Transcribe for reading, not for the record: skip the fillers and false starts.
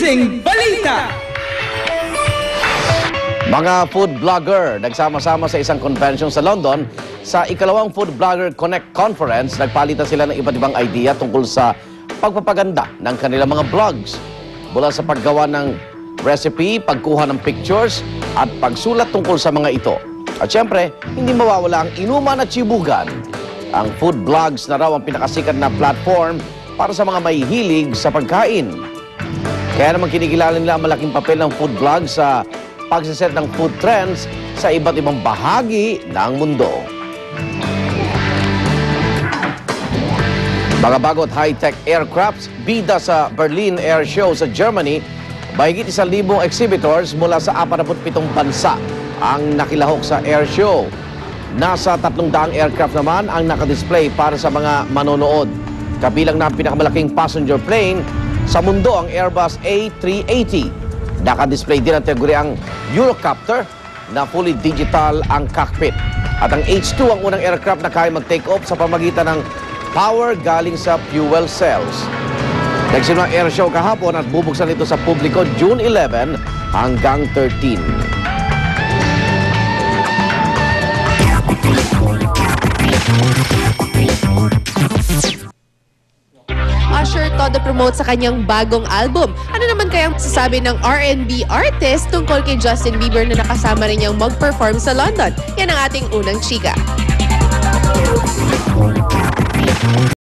Trending Balita! Mga food vlogger nagsama-sama sa isang convention sa London. Sa ikalawang Food Blogger Connect Conference, nagpalitan sila ng iba't ibang idea tungkol sa pagpapaganda ng kanilang mga vlogs. Mula sa paggawa ng recipe, pagkuha ng pictures, at pagsulat tungkol sa mga ito. At syempre, hindi mawawala ang inuman at chibugan. Ang food blogs na raw ang pinakasikat na platform para sa mga mahihilig sa pagkain. Kaya naman kinikilala nila ang malaking papel ng food blog sa pagsiset ng food trends sa iba't ibang bahagi ng mundo. Mga bago at high-tech aircrafts, bida sa Berlin Air Show sa Germany, mahigit 1,000 exhibitors mula sa 47 bansa ang nakilahok sa air show. Nasa 300 aircraft naman ang nakadisplay para sa mga manonood. Kabilang na ang pinakamalaking passenger plane sa mundo, ang Airbus A380. Naka-display din ang tinaguriang Eurocopter na fully digital ang cockpit. At ang H-2 ang unang aircraft na kaya mag-take off sa pamagitan ng power galing sa fuel cells. Nagsimula ang air show kahapon at bubuksan ito sa publiko June 11 hanggang 13. Usher todo promote sa kanyang bagong album. Ano naman kayang sasabi ng R&B artist tungkol kay Justin Bieber na nakasama rin niyang mag-perform sa London? Yan ang ating unang chika.